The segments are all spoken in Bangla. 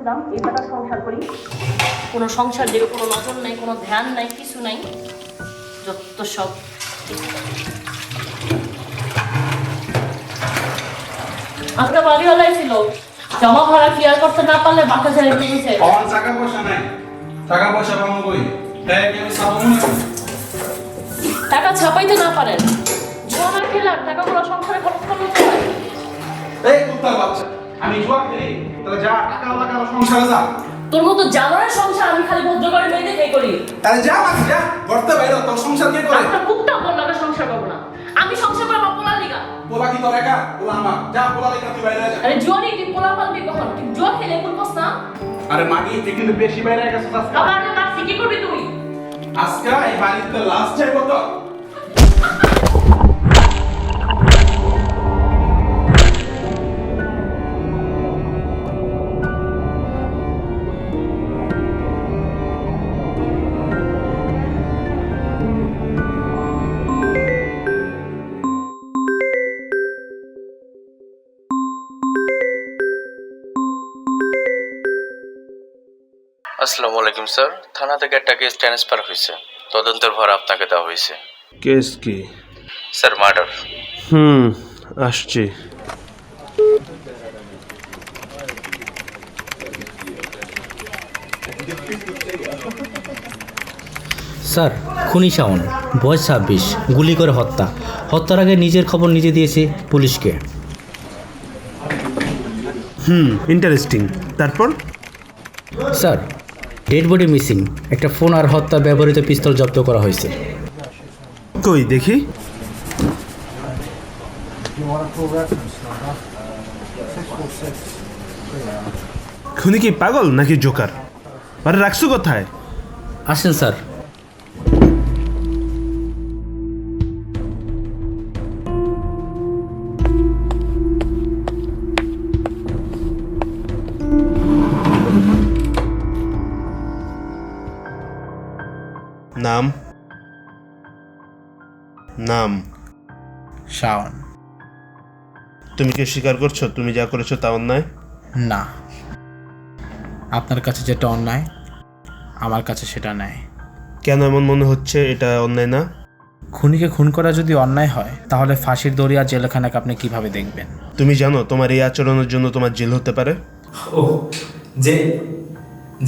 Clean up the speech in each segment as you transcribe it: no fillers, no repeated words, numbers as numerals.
আসলাম এই বেটা সংসার করি, কোনো সংসার দিকে কোনো নজর নাই, কোনো ধ্যান নাই, কিছু নাই, যত সব। একটা বাড়িওয়ালাই ছিল, জমা ভাড়া ক্লিয়ার করতে না পারলে বাসা ছেড়ে দিয়েছে। আমার টাকা পয়সা নাই, টাকা পয়সা পাবো কই? তাই আমি সাবো না। টাকা ছাপাইতে না পারেন, জুয়া না খেলে টাকাগুলো সংসারে খরচ করলে হয়। এই কুত্তার বাচ্চা, আমি জুয়া খেলি? তাহলে যা টাকা লাগা সংসারে যা। তোর মতো জানোয়ারের সংসার আমি খালি ভদ্র করে মেয়ে দেখে করি। তাহলে যা বাকি যা, করতে বাইরে তোর সংসার কে করে? একটা মুখটা বললাম আমি সংসার করবো না, আমি সংসার করে আমার পোলা লিগা। পোলা কি তোর একা? পোলা আমার, যা পোলা লেখা তুই বাইরে যা। আরে জুয়া নিয়ে তুই পোলা পালবি কখন? তুই জুয়া খেলে বলবস না? আরে মাগি তুই কিন্তু বেশি বাইরে গেছিস আজকে। আবার আমি মারছি, কি করবি তুই? আজকে এই বাড়িতে লাস্ট যাইব তো। আসসালামু আলাইকুম স্যার, থানা থেকে একটা কেস ট্রান্সফার হয়েছে, তদন্তের ভার আপনাকে দেওয়া হয়েছে। কেস কি? Sir murder. আসছি। স্যার, খুনি শাওন, বয়স 26, গুলি করে হত্যা। হত্যার আগে নিজের খবর নিজে দিয়েছে পুলিশকে। ইন্টারেস্টিং। তারপর? স্যার, ডেড বডি মিসিং, একটা ফোন আর হত্যা ব্যবহৃত পিস্তল জব্দ করা হয়েছে। কই দেখি। খুনি কি পাগল নাকি জোকার? আরে রাখছো কোথায়? আসেন স্যার। নাম? নাম? শাওন। তুমি কি স্বীকার করছো তুমি যা করেছো তা অন্যায়? না, আপনার কাছে যেটা অন্যায় আমার কাছে সেটা ন্যায়। কেন এমন মনে হচ্ছে এটা অন্যায় না? খুনিকে খুন করা যদি অন্যায় হয় তাহলে ফাঁসির দড়ি আর জেলখানাকে আপনি কিভাবে দেখবেন? তুমি জানো তোমার এই আচরণের জন্য তোমার জেল হতে পারে। ও,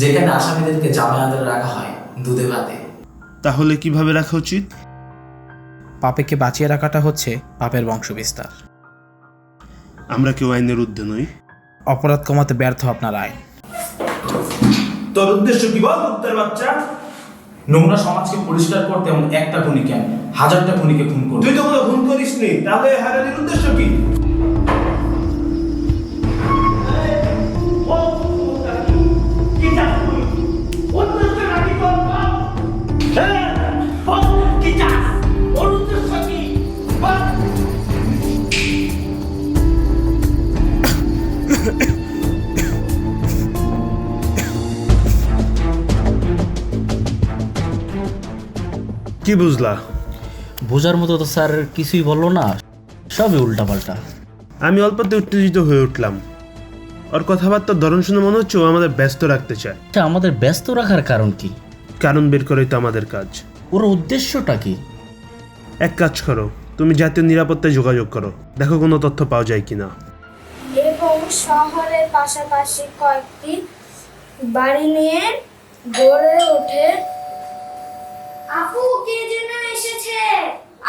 যেখানে আসামিদেরকে জামিন আদালতে রাখা হয় দুধে ভাতে। তাহলে কিভাবে রাখা উচিত? পাপেকে বাঁচিয়ে রাখাটা হচ্ছে পাপের বংশবিস্তার। আমরা কেউ আইনের ঊর্ধ্বে নই। অপরাধ কমাতে ব্যর্থ আপনার আইন। তোর উদ্দেশ্য কি বল কুত্তার বাচ্চা? নোংরা সমাজকে পরিষ্কার করতে এমন একটা খুনি কেন হাজারটা খুনিকে খুন করবে? তুই তো কোনো খুন করিসনি, তাহলে হারানির উদ্দেশ্য কি? কি বুঝলা? বোঝার মতো তো স্যার কিছুই বললো না, সবই উল্টাপাল্টা। আমি অল্পতে উত্তেজিত হয়ে উঠলাম। ওর কথাবার্তার ধরন শুনে মনে হচ্ছে ও আমাদের ব্যস্ত রাখতে চায়। আচ্ছা, আমাদের ব্যস্ত রাখার কারণ কি? কারণ বের করাই তো আমাদের কাজ। ওর উদ্দেশ্যটা কি? এক কাজ করো, তুমি জাতীয় নিরাপত্তায় যোগাযোগ করো, দেখো কোনো তথ্য পাওয়া যায় কিনা। এবং শহরের পাশাপাশি কয়েকটি বাড়ি নিয়ে গড়ে ওঠে। আপু, কে যেন এসেছে।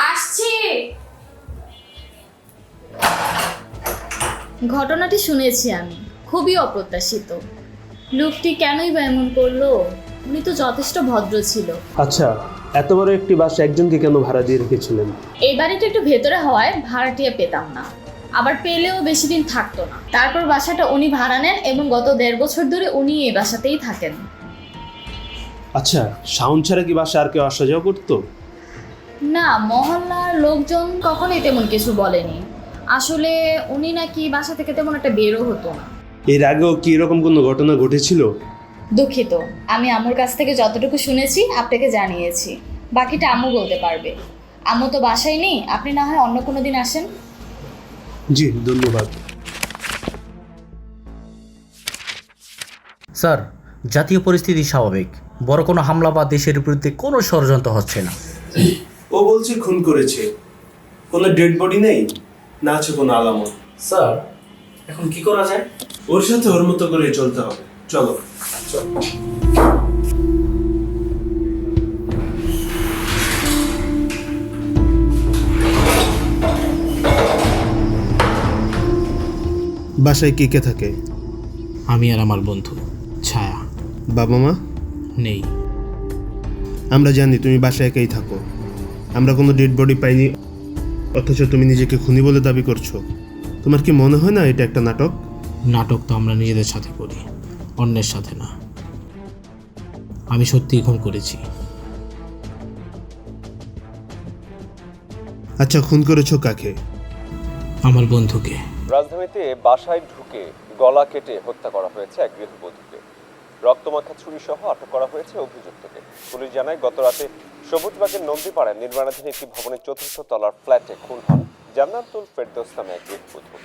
আসছি। ঘটনাটি শুনেছি আমি, খুবই অপ্রত্যাশিত। লোকটি কেনই বা এমন করলো? উনি তো যথেষ্ট ভদ্র ছিল। আচ্ছা, এত বড় একটি বাসা একজনকে কেন ভাড়া দিয়ে রেখেছিলেন? এই বাড়িটা একটু ভেতরে হওয়ায় ভাড়াটিয়া পেতাম না, আবার পেলেও বেশি দিন থাকতো না। তারপর বাসাটা উনি ভাড়া নেন এবং গত 1.5 বছর ধরে উনি এই বাসাতেই থাকেন। আচ্ছা, শাওন ছাড়া কি বাসা আর কেউ আসা যাওয়া করতো? না, মহল্লার লোকজন কখনোই তেমন কিছু বলেনি। আসলে উনি নাকি বাসা থেকে তেমন একটা বেরও হতো না। এর আগেও কি এরকম কোনো ঘটনা ঘটেছিল? দুঃখিত, আমি আম্মুর কাছ থেকে যতটুকু শুনেছি আপনাকে জানিয়েছি, বাকিটা আম্মু বলতে পারবে। আম্মু তো বাসায় নেই, আপনি না হয় অন্য কোনো দিন আসেন। জি, ধন্যবাদ। স্যার, জাতীয় পরিস্থিতি স্বাভাবিক, বড় কোনো হামলা বা দেশের বিরুদ্ধে কোনো ষড়যন্ত্র হচ্ছে না। ও বলছে খুন করেছে, কোনো ডেড বডি নেই, না আছে কোনো আলামত। স্যার, এখন কি করা যায়? ওর সাথে ওর মতো করে চলতে হবে। চলো। বাসায় কে কে থাকে? আমি আর আমার বন্ধু ছায়া। বাবা মা নেই। আমরা জানি তুমি বাসায় একাই থাকো। আমরা কোনো ডেড বডি পাইনি, অথচ তুমি নিজেকে খুনি বলে দাবি করছো। তোমার কি মনে হয় না এটা একটা নাটক? নাটক তো আমরা নিজেদের সাথে করি, অন্যের সাথে না। আমি সত্যিই খুন করেছি। আচ্ছা, খুন করেছো কাকে? আমার বন্ধুকে। রাজধানীতে বাসায় ঢুকে গলা কেটে হত্যা করা হয়েছে এক গৃহবধূকে। রক্তমাখা ছুরি সহ আটক করা হয়েছে অভিযুক্তকে। পুলিশ জানায়, গত রাতে সবুজবাগের নন্দীপাড়ায় নির্মাণাধীন একটি ভবনের ৪র্থ তলার ফ্ল্যাটে খুন হন জান্নাতুল ফেরদৌস নামে এক গৃহবধূ।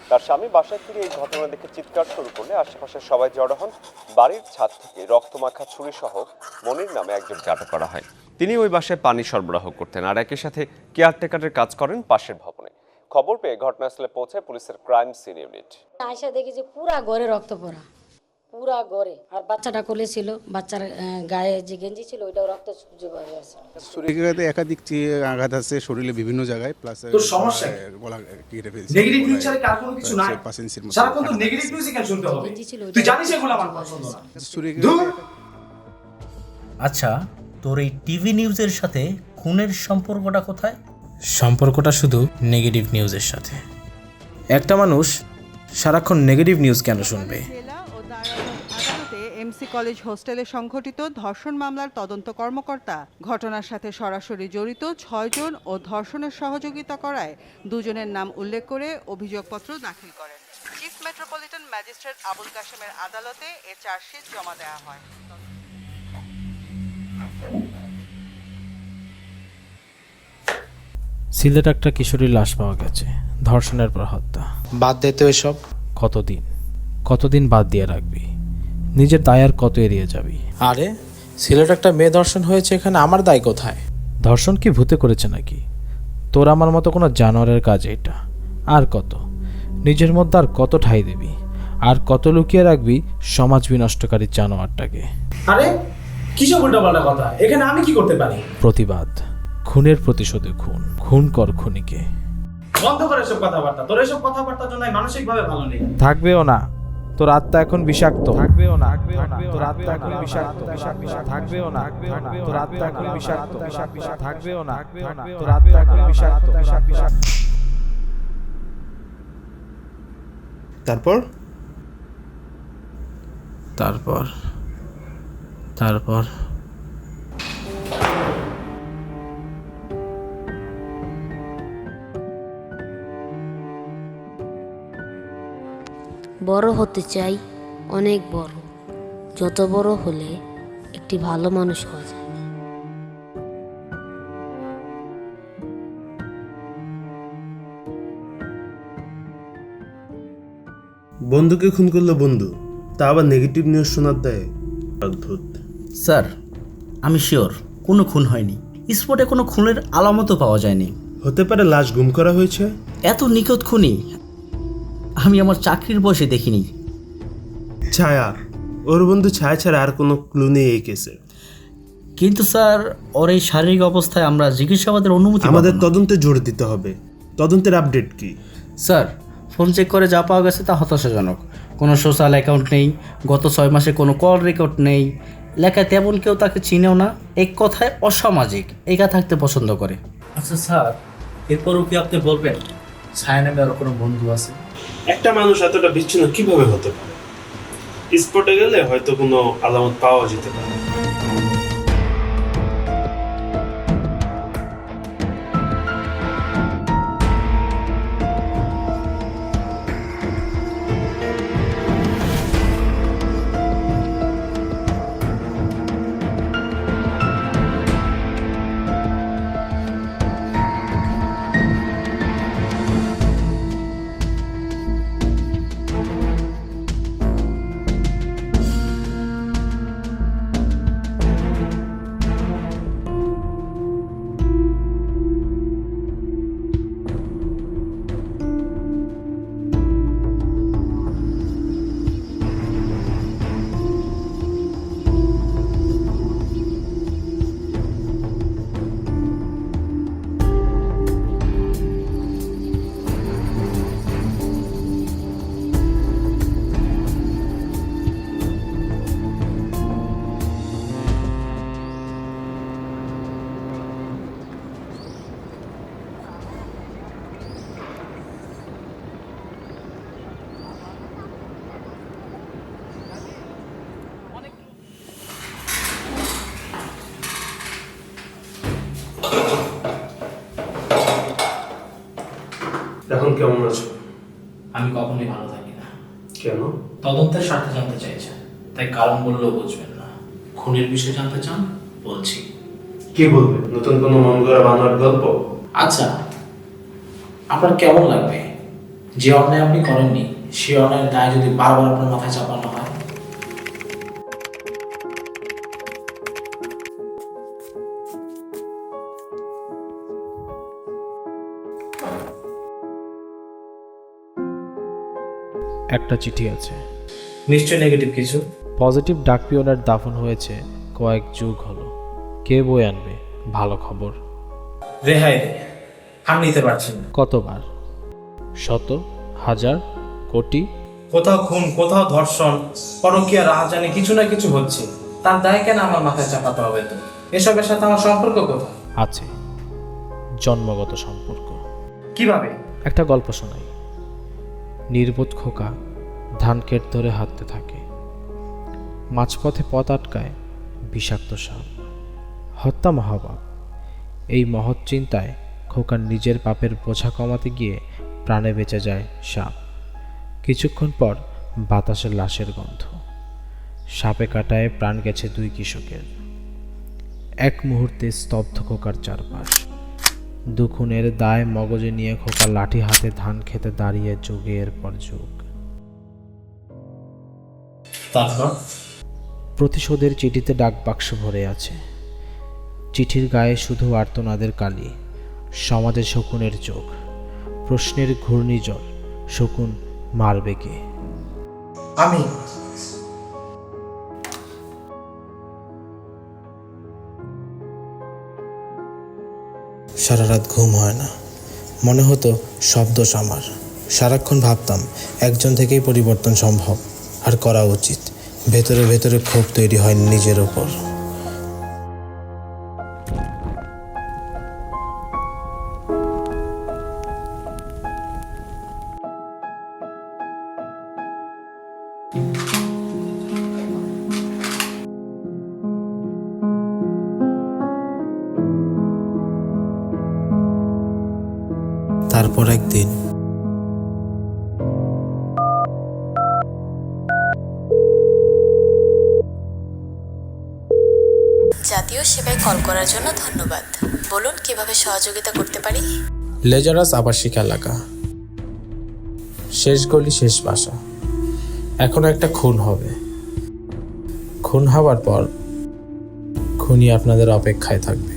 তার স্বামী বাসায় ফিরে এই ঘটনা দেখে চিৎকার শুরু করলে আশেপাশের সবাই জড়ো হন। বাড়ির ছাদ থেকে রক্তমাখা ছুরি সহ মনির নামে একজনকে আটক করা হয়। তিনি ওই বাসায় পানি সরবরাহ করতেন আর একই সাথে কেয়ারটেকারের কাজ করেন পাশের ভবনে। খবর পেয়ে ঘটনাস্থলে পৌঁছায় পুলিশের ক্রাইম সিন ইউনিট। আয়সা দেখি যে পুরা ঘরে রক্ত পড়া, পুরা ঘরে। আর বাচ্চাটা কোলে ছিল, বাচ্চার গায়ে যে গেঞ্জি ছিল ওইটাও রক্ত জোগাড় হয়েছে। শরীরে একাধিক আঘাত আছে, শরীরে বিভিন্ন জায়গায়, প্লাস তোর সমস্যা গলা কেটে ফেলছে। নেগেটিভ নিউজ ছাড়া কার কোনো কিছু নাই। সারাক্ষণ তো নেগেটিভ নিউজই কেন শুনতে হবে? তুই জানিস এগুলো আমার পছন্দ না। আচ্ছা, তোর এই টিভি নিউজের সাথে খুনের সম্পর্কটা কোথায়? সম্পর্কটা শুধু নেগেটিভ নিউজের সাথে। একটা মানুষ সারাক্ষণ নেগেটিভ নিউজ কেন শুনবে? এমসি কলেজ হোস্টেলে সংঘটিত ধর্ষণ মামলার তদন্ত কর্মকর্তা ঘটনার সাথে সরাসরি জড়িত ৬ জন ও ধর্ষণের সহযোগিতা করায় 2 জনের নাম উল্লেখ করে অভিযোগপত্র দাখিল করেন। চিফ মেট্রোপলিটন ম্যাজিস্ট্রেট আবুল কাশেমের আদালতে এর চার্জশিট জমা দেওয়া হয়। সিলেট একটা কিশোরীর লাশ পাওয়া গেছে, ধর্ষণের পর হত্যা। বাদ দে তো এসব। কতদিন বাদ দিয়ে রাখবি? নিজের দায় আর কত এড়িয়ে যাবি? আরে, সিলেট একটা মেয়ে ধর্ষণ হয়েছে, এখানে আমার দায় কোথায়? ধর্ষণ কি ভূতে করেছে নাকি? তোর আমার মতো কোনো জানোয়ারের কাজ এটা। আর কত নিজের মধ্যে আর কত ঠাঁই দিবি? আর কত লুকিয়ে রাখবি সমাজ বিনষ্টকারী জানোয়ারটাকে? আরে কিসব উল্টাপাল্টা কথা, এখানে আমি কি করতে পারি? প্রতিবাদ, খুনের প্রতিশোধে খুন। খুন কর খুনিকে। বন্ধ করে এসব কথাবার্তা। তোর এসব কথাবার্তার জন্য মানসিকভাবে ভালো নেই। থাকবেও না, তোর আত্মা এখন বিষাক্ত। থাকবেও না, তোর আত্মা এখন বিষাক্ত। থাকবেও না, তোর আত্মা এখন বিষাক্ত। থাকবেও না, তোর আত্মা এখন বিষাক্ত। তারপর তারপর তারপর বড় হতে চাই, অনেক বড়। যত বড় হলে একটি ভালো মানুষ হওয়া যায়। বন্ধুকে খুন করলো বন্ধু, তা আবার নেগেটিভ নিউজ শোনার দেয়। অদ্ভুত। স্যার, আমি শিওর কোনো খুন হয়নি। স্পটে কোনো খুনের আলামতও পাওয়া যায়নি। হতে পারে লাশ গুম করা হয়েছে। এত নিখুঁত খুনি আমি আমার চাকরির বয়সে দেখিনি। ছায়া, ওর বন্ধু ছায়া ছাড়া আর কোনো ক্লু নেই এই কেসে। কিন্তু স্যার, ওর এই শারীরিক অবস্থায় আমরা জিজ্ঞাসাবাদের অনুমতি আমাদের তদন্তে জোর দিতে হবে। তদন্তের আপডেট কি? স্যার, ফোন চেক করে যা পাওয়া গেছে তা হতাশাজনক। কোনো সোশ্যাল অ্যাকাউন্ট নেই, গত 6 মাসে কোনো কল রেকর্ড নেই, লেখায় তেমন কেউ তাকে চিনেও না। এক কথায় অসামাজিক, একা থাকতে পছন্দ করে। আচ্ছা স্যার, এরপরও কি আপনি বলবেন ছায়া নামে আর কোনো বন্ধু আছে? একটা মানুষ এতটা বিচ্ছিন্ন কিভাবে হতে পারে? স্পটে গেলে হয়তো কোনো আলামত পাওয়া যেতে পারে। এখন কেমন আছো? আমি কখনোই ভালো থাকি না। কেন? তদন্তের স্বার্থে জানতে চাইছেন, তাই কারণ বললেও বুঝবেন না। খুনের বিষয়ে জানতে চান, বলছি। কি বলবে? নতুন কোনো মন গড়া বানোয়ার গল্প? আচ্ছা, আপনার কেমন লাগবে যে অন্যায় আপনি করেননি সে অন্যায়ের দায় যদি বারবার আপনার মাথায় চাপানো হয়? একটা চিঠি আছে। নিশ্চয়ই নেগেটিভ কিছু। পজিটিভ ডাক পিওনের দাফন হয়েছে কয়েক যুগ হলো। কে বই আনবে? ভালো খবর। রেহাই দে, আমি নিতে পারছি না। কতবার? শত, হাজার, কোটি? কোথাও খুন, কোথাও ধর্ষণ, পরকীয়া, রাহাজানি, কিছু না কিছু হচ্ছে। তার দায় কেন আমার মাথায় চাপাতে হবে? তো এসবের সাথে আমার সম্পর্ক কোথায়? আছে, জন্মগত সম্পর্ক। কিভাবে? একটা গল্প শোনাই। নির্বোধ খোকা ধান ক্ষেত ধরে হাঁটতে থাকে। মাঝপথে পথ আটকায় বিষাক্ত সাপ। হত্যা মহাপাপ। এই মহৎ চিন্তায় খোকার নিজের পাপের বোঝা কমাতে গিয়ে প্রাণে বেঁচে যায় সাপ। কিছুক্ষণ পর বাতাসে লাশের গন্ধ। সাপে কাটায় প্রাণ গেছে 2 কৃষকের। এক মুহূর্তে স্তব্ধ খোকার চারপাশ। দুখুনের দায় মগজে নিয়ে খোকা লাঠি হাতে ধান খেতে দাঁড়িয়ে যুগের পর যুগ। তারপর প্রতিশোধের চিঠিতে ডাক বাক্স ভরে আছে। চিঠির গায়ে শুধু আর্তনাদের কালি, সমাজে শকুনের চোখ, প্রশ্নের ঘূর্ণিঝড়। শকুন মারবে কে? আমি। সারা রাত ঘুম হয় না, মনে হতো সব দোষ আমার। সারাক্ষণ ভাবতাম একজন থেকেই পরিবর্তন সম্ভব, আর করা উচিত। ভেতরে ভেতরে ক্ষোভ তৈরি হয় নিজের ওপর। তারপর একদিন জাতীয় সেবায় কল করার জন্য ধন্যবাদ। বলুন কিভাবে সহযোগিতা করতে পারি? লেজারাস আবাসিক এলাকা, শেষ গলি, শেষ বাসা। এখন একটা খুন হবে। খুন হওয়ার পর খুনি আপনাদের অপেক্ষায় থাকবে।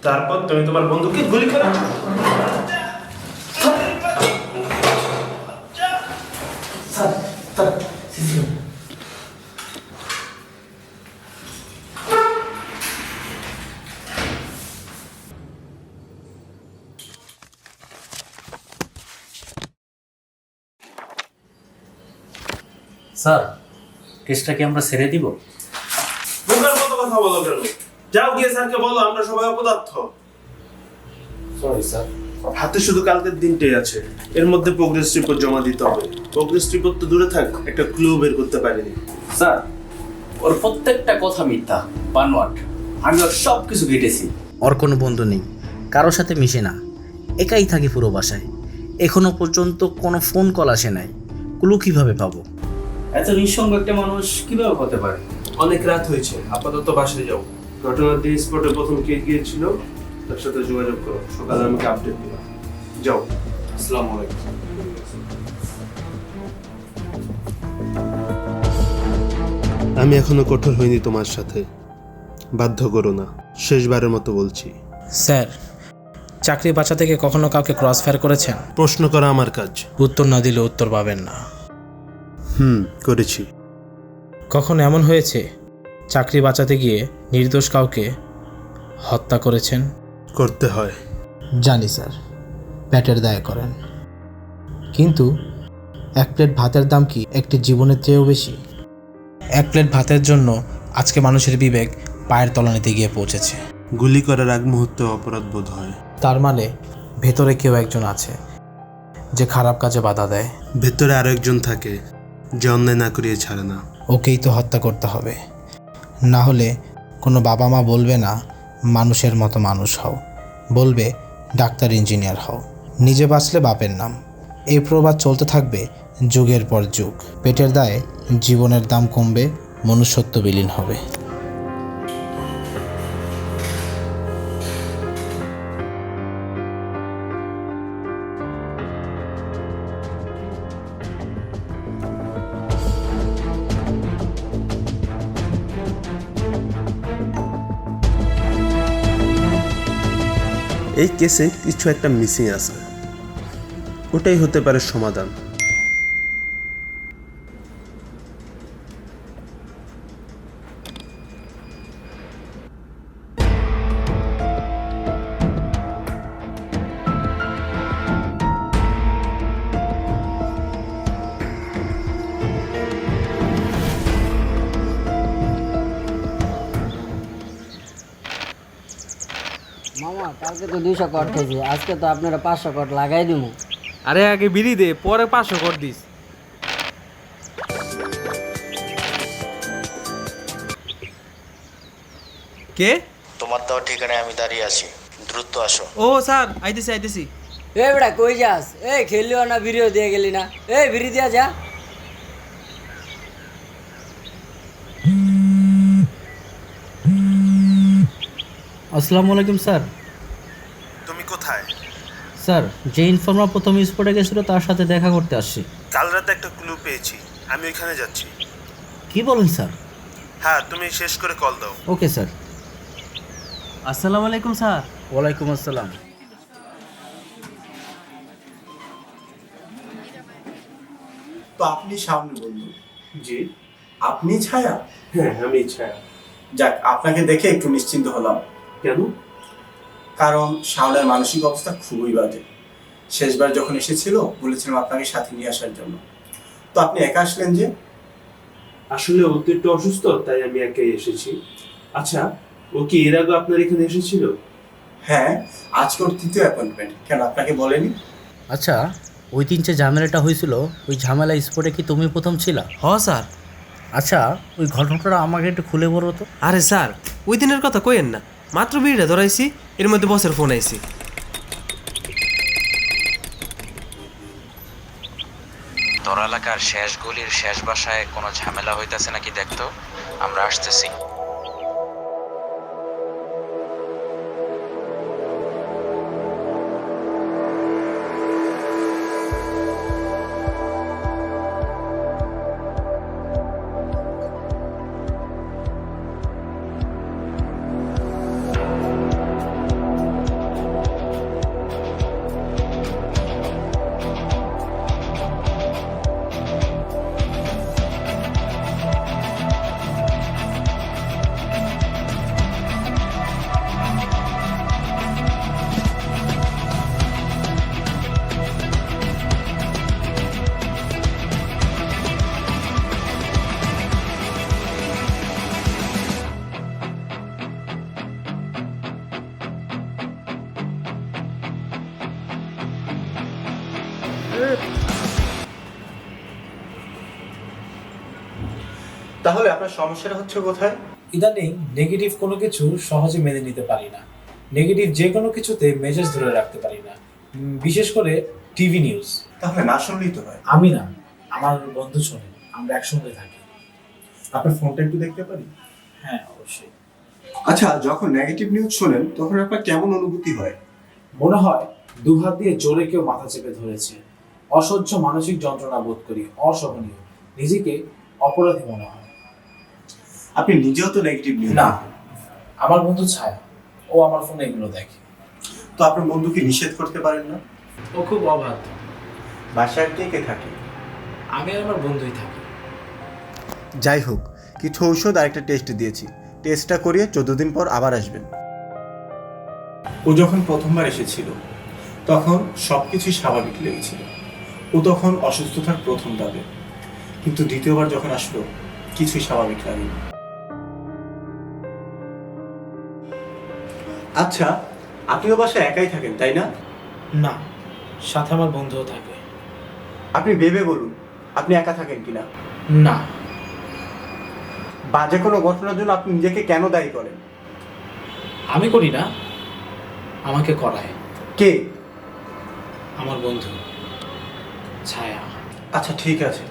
তারপর তুমি তোমার বন্ধুকে গুলি করো। স্যার, কেসটা কি আমরা ছেড়ে দিব? বোকার মতো কথা বলো কেন? যাও গিয়ে স্যারকে বলো আমরা সবাই অপদার্থ। Sorry sir. হাতে শুধু কালকের দিনটাই আছে, এর মধ্যে প্রোগ্রেস রিপোর্ট জমা দিতে হবে। প্রোগ্রেস রিপোর্ট তো দূরে থাক, একটা ক্লু বের করতে পারিনি। স্যার, ওর প্রত্যেকটা কথা মিথ্যা, বানোয়াট। আমি ওর সব কিছু ঘেটেছি। ওর কোনো বন্ধু নেই, কারোর সাথে মিশে না, একাই থাকি পুরো বাসায়। এখনো পর্যন্ত কোনো ফোন কল আসে নাই। ক্লু কিভাবে পাবো? এত নিঃসঙ্গ একটা মানুষ কিভাবে হতে পারে? অনেক রাত হয়েছে, আপাতত বাসায় যাও। ঘটনার দিন স্পটে প্রথম কে গিয়েছিল তার সাথে যোগাযোগ করো, সকালে আমাকে আপডেট দিবা। যাও। আসসালামু আলাইকুম। আমি এখনো কঠোর হইনি তোমার সাথে, বাধ্য করো না। শেষবারের মতো বলছি। স্যার, চাকরি বাঁচা থেকে কখনো কাউকে ক্রস ফায়ার করেছেন? প্রশ্ন করা আমার কাজ। উত্তর না দিলে উত্তর পাবেন না। করেছি। কখন এমন হয়েছে চাকরি বাঁচাতে গিয়ে নির্দোষ কাউকে হত্যা করেছেন? করতে হয়। জানি স্যার, পেটের দায় করেন, কিন্তু এক প্লেট ভাতের দাম কি একটি জীবনের চেয়েও বেশি? এক প্লেট ভাতের জন্য আজকে মানুষের বিবেক পায়ের তলানিতে গিয়ে পৌঁছেছে। গুলি করার আগ মুহূর্তে অপরাধ বোধ হয়। তার মানে ভেতরে কেউ একজন আছে যে খারাপ কাজে বাধা দেয়। ভেতরে আরো একজন থাকে যে অন্যায় না করিয়ে ছাড়ে না। ওকেই তো হত্যা করতে হবে, না হলে কোনো বাবা মা বলবে না মানুষের মতো মানুষ হও, বলবে ডাক্তার ইঞ্জিনিয়ার হও। নিজে বাঁচলে বাপের নাম, এই প্রবাদ চলতে থাকবে যুগের পর যুগ। পেটের দায়ে জীবনের দাম কমবে, মনুষ্যত্ব বিলীন হবে। এই কেসে কিছু একটা মিসিং আছে, ওটাই হতে পারে সমাধান। মামা কালকে তো 200 কট খেয়েছি, আজকে তো আপনারা 500 কট লাগাই দিব। আরে আগে বিড়ি দে, পরে 500 কর দিস। কে? তোমার দেওয়া ঠিকানায় আমি দাঁড়িয়ে আছি, দ্রুত আসো। ও স্যার, আইতেছি। এ বেটা কই যাস? এই খেললিও না, ভিডিও দিয়ে গেলি না। এই ভিড়ি দিয়া যা। আসসালামু আলাইকুম স্যার। তুমি কোথায়? স্যার, যে ইনফর্মার প্রথম স্পটে গেছিল তার সাথে দেখা করতে আসছি। কাল রাতে একটা ক্লু পেয়েছি, আমি ওইখানে যাচ্ছি। কি বলেন স্যার? হ্যাঁ, তুমি শেষ করে কল দাও। Okay sir. আসসালামু আলাইকুম স্যার। ওয়ালাইকুম আসসালাম। তো আপনি সামনে বলুন। জি, আপনি ছায়া? হ্যাঁ আমি ছায়া। যাক, আপনাকে দেখে একটু নিশ্চিন্ত হলাম। কেন? কারণ শাওনের মানসিক অবস্থা খুবই বাজে। শেষবার যখন এসেছিল বলেছিলাম আপনাকে সাথে নিয়ে আসার জন্য, তো আপনি একা আসলেন যে? আসলে ও তো একটু অসুস্থ, তাই আমি একাই এসেছি। আচ্ছা, ও কি এর আগে আপনার এখানে এসেছিল? হ্যাঁ, আজকে ওর 3য় অ্যাপয়েন্টমেন্ট। কেন, আপনাকে বলেনি? আচ্ছা, ওই দিন যে ঝামেলাটা হয়েছিল, ওই ঝামেলা স্পটে কি তুমি প্রথম ছিলা? হ্যাঁ স্যার। আচ্ছা, ওই ঘটনাটা আমাকে একটু খুলে বলো তো। আরে স্যার, ওই দিনের কথা কইেন না, মাত্র বিড়িটা ধরাইছি, এর মধ্যে বসের ফোন আইছি। তোর এলাকার শেষ গলির শেষ বাসায় কোনো ঝামেলা হইতাছে নাকি দেখতো, আমরা আসতেছি। তাহলে আপনার সমস্যাটা হচ্ছে কোথায়? ইদানিং নেগেটিভ কোনো কিছু সহজে মেনে নিতে পারি না। নেগেটিভ যে কোনো কিছুতে মেজাজ ধরে রাখতে পারি না, বিশেষ করে টিভি নিউজ। তাহলে না শুনলেই তো হয়। আমি না, আমার বন্ধু শোনে, আমরা একসঙ্গে থাকি। আপনার ফোনটা একটু দেখতে পারি? হ্যাঁ, অবশ্যই। আচ্ছা, যখন নেগেটিভ নিউজ শোনেন তখন আপনার কেমন অনুভূতি হয়? মনে হয় দুহাত দিয়ে জোরে কেউ মাথা চেপে ধরেছে, অসহ্য মানসিক যন্ত্রণা বোধ করি, অসহনীয়, নিজেকে অপরাধী মনে হয়। আপনি নিজেও তো নেগেটিভ নিউজ? না, আমার বন্ধু ছায়া, ও আমার ফোনে এগুলো দেখে। তো আপনার বন্ধুকে নিষেধ করতে পারেন না? ও খুব অবাধ্য। বাসায় কে কে থাকে? আমি আর আমার বন্ধুই থাকি। যাই হোক, কিছু ঔষধ আর একটা টেস্ট দিয়েছি। টেস্টটা করিয়ে 14 দিন পর আবার আসবেন। ও যখন প্রথমবার এসেছিল তখন সব কিছুই স্বাভাবিক লেগেছিল। ও তখন অসুস্থতার প্রথম ধাপে, কিন্তু দ্বিতীয়বার যখন আসলো কিছুই স্বাভাবিক লাগেনি। আচ্ছা, আপনিও বাসায় একাই থাকেন তাই না? না, সাথে আমার বন্ধুও থাকে। আপনি ভেবে বলুন আপনি একা থাকেন কিনা। না। বাজে কোনো ঘটনার জন্য আপনি নিজেকে কেন দায়ী করেন? আমি করি না, আমাকে করায়। কে? আমার বন্ধু ছায়া। আচ্ছা ঠিক আছে,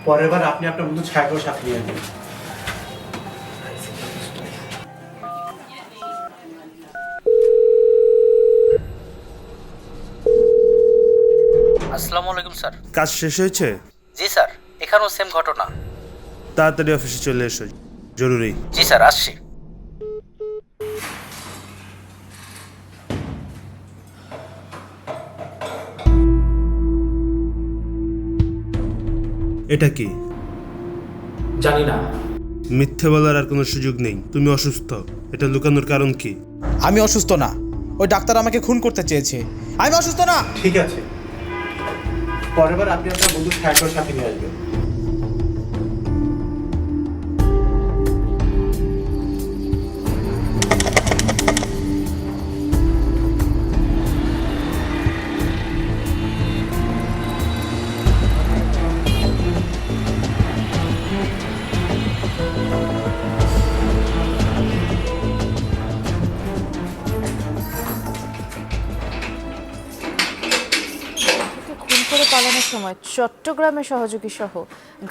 পরের বার আপনি আপনার বন্ধু ছায়াকেও সাথে নিয়ে আসবেন। আসসালামু আলাইকুম স্যার। কাজ শেষ হয়েছে? জি স্যার, এখানেও সেম ঘটনা। তাড়াতাড়ি অফিসে চলে এসো, জরুরি। জি স্যার, আসছি। এটা কি? জানি না। মিথ্যে বলার আর কোনো সুযোগ নেই। তুমি অসুস্থ, এটা লুকানোর কারণ কি? আমি অসুস্থ না, ওই ডাক্তার আমাকে খুন করতে চেয়েছে। আমি অসুস্থ না। ঠিক আছে, পরের বার আপনি আপনার বন্ধু ছায়াকেও সাথে নিয়ে আসবেন। খুন করে পালানোর সময় চট্টগ্রামের সহযোগী সহ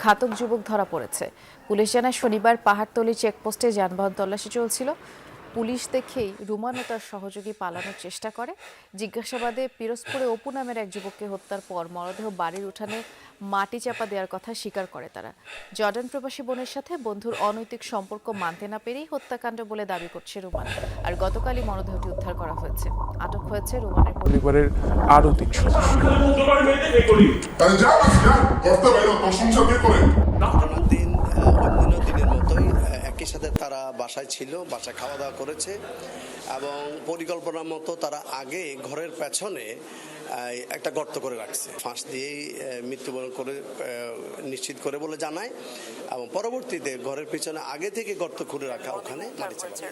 ঘাতক যুবক ধরা পড়েছে। পুলিশ জানায় শনিবার পাহাড়তলী চেকপোস্টে যানবাহন তল্লাশি চলছিল। পুলিশ দেখেই রুমান ও তার সহযোগী পালানোর চেষ্টা করে। জিজ্ঞাসাবাদে পিরোজপুরে অপু নামের এক যুবককে হত্যার পর মরদেহ বাড়ির উঠানে মাটি চাপা দেওয়ার কথা স্বীকার করে তারা। জর্ডান প্রবাসী বোনের সাথে বন্ধুর অনৈতিক সম্পর্ক মানতে না পেরেই হত্যাকাণ্ড বলে দাবি করছে রুমান। আর গতকালই মরদেহটি উদ্ধার করা হয়েছে। আটক হয়েছে রুমানের পরিবারের আরো 3 সদস্য। অন্যান্য দিনের মতোই একই সাথে তারা বাসায় ছিল, বাসায় খাওয়া দাওয়া করেছে এবং পরিকল্পনা মতো তারা আগে ঘরের পেছনে একটা গর্ত করে রাখছে। ফাঁস দিয়েই মৃত্যুবরণ করে নিশ্চিত করে বলে জানায় এবং পরবর্তীতে ঘরের পেছনে আগে থেকে গর্ত করে রাখা ওখানে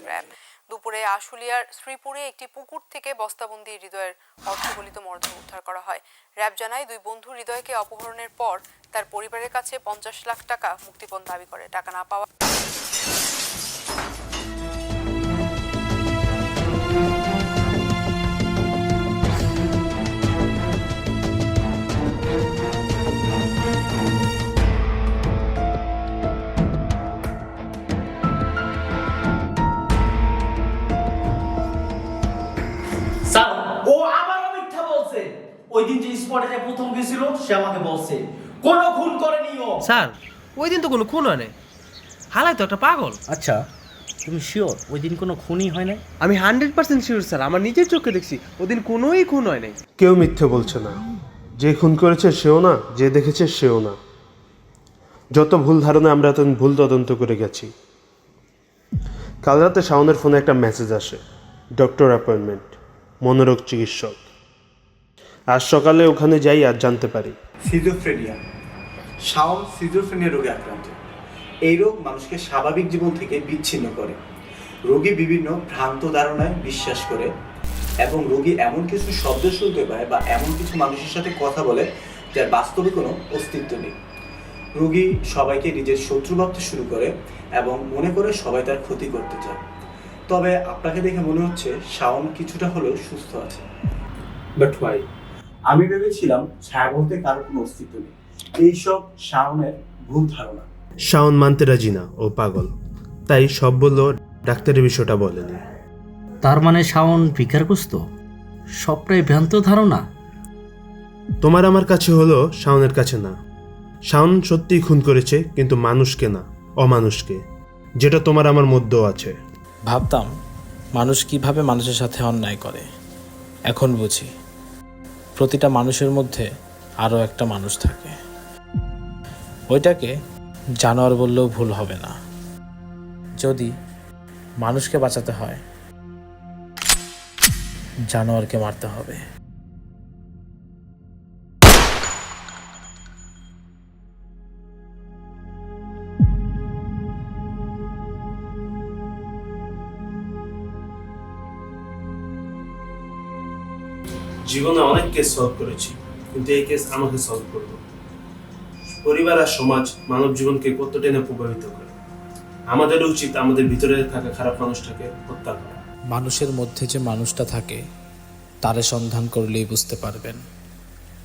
র্যাব। দুপুরে আশুলিয়ার শ্রীপুরে একটি পুকুর থেকে বস্তাবন্দি হৃদয়ের অর্ধগলিত মরদেহ উদ্ধার করা হয়। র্যাব জানায় দুই বন্ধু হৃদয়কে অপহরণের পর তার পরিবারের কাছে 50 লাখ টাকা মুক্তিপণ দাবি করে। টাকা না পাওয়া ও আবারও মিথ্যা বলছে। ওই দিন যে স্পটে যে প্রথম গেছিল সে আমাকে বলছে কোনো খুন করেনি ও। স্যার, ওই দিন তো কোনো খুন হয় নাই। হালাই তো একটা পাগল। আচ্ছা, তুমি শিওর ওই দিন কোনো খুনই হয় নাই? আমি 100% শিওর স্যার, আমার নিজের চোখে দেখছি ওদিন কোনোই খুন হয় নাই। কেউ মিথ্যে বলছে না। যে খুন করেছে সেও না, যে দেখেছে সেও না। যত ভুল ধারণা আমরা এত ভুল তদন্ত করে গেছি। কাল রাতে শাওনের ফোনে একটা মেসেজ আসে, ডক্টর অ্যাপয়েন্টমেন্ট, মনোরোগ চিকিৎসক। আজ সকালে ওখানে যাই আর জানতে পারি সিজোফ্রেনিয়া। শাওন সিজোফ্রেনিয়া রোগে আক্রান্ত। এই রোগ মানুষকে স্বাভাবিক জীবন থেকে বিচ্ছিন্ন করে। রোগী বিভিন্ন ভ্রান্ত ধারণায় বিশ্বাস করে এবং রোগী এমন কিছু শব্দ শুনতে পায় বা এমন কিছু মানুষের সাথে কথা বলে যার বাস্তবে কোনো অস্তিত্ব নেই। রোগী সবাইকে নিজের শত্রু ভাবতে শুরু করে এবং মনে করে সবাই তার ক্ষতি করতে চায়। তবে আপনাকে দেখে মনে হচ্ছে শাওন কিছুটা হলেও সুস্থ আছে। But why? আমি ভেবেছিলাম ছায়া বলতে কারোর কোনো অস্তিত্ব নেই। এইসব শাওনের ভুল ধারণা। শাওন মানতে রাজি না, ও পাগল। তাই সব বললো, ডাক্তারের বিষয়টা বলেনি। তার মানে শাওন বিকারগ্রস্ত? সবটাই ভ্রান্ত ধারণা। তোমার আমার কাছে হলো, শাওনের কাছে না। শাওন সত্যিই খুন করেছে, কিন্তু মানুষকে না, অমানুষকে, যেটা তোমার আমার মধ্যেও আছে। ভাবতাম মানুষ কিভাবে মানুষের সাথে অন্যায় করে। এখন বুঝি প্রতিটা মানুষের মধ্যে আরও একটা মানুষ থাকে। ওইটাকে জানোয়ার বললেও ভুল হবে না। যদি মানুষকে বাঁচাতে হয়, জানোয়ারকে মারতে হবে। জীবনে অনেক কেস সলভ করেছি, কিন্তু এই কেস আমাকে সলভ করবো। পরিবার আর সমাজ মানব জীবনকে কতটা না প্রভাবিত করে। আমাদের উচিত আমাদের ভিতরে থাকা খারাপ মানুষটাকে হত্যা করা। মানুষের মধ্যে যে মানুষটা থাকে, তারে সন্ধান করলেই বুঝতে পারবেন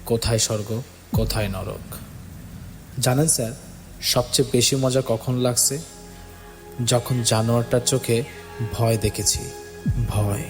কোথায় স্বর্গ কোথায় নরক। জানেন স্যার, সবচেয়ে বেশি মজা কখন লাগছে? যখন জানোয়ারটার চোখে ভয় দেখেছি। ভয়।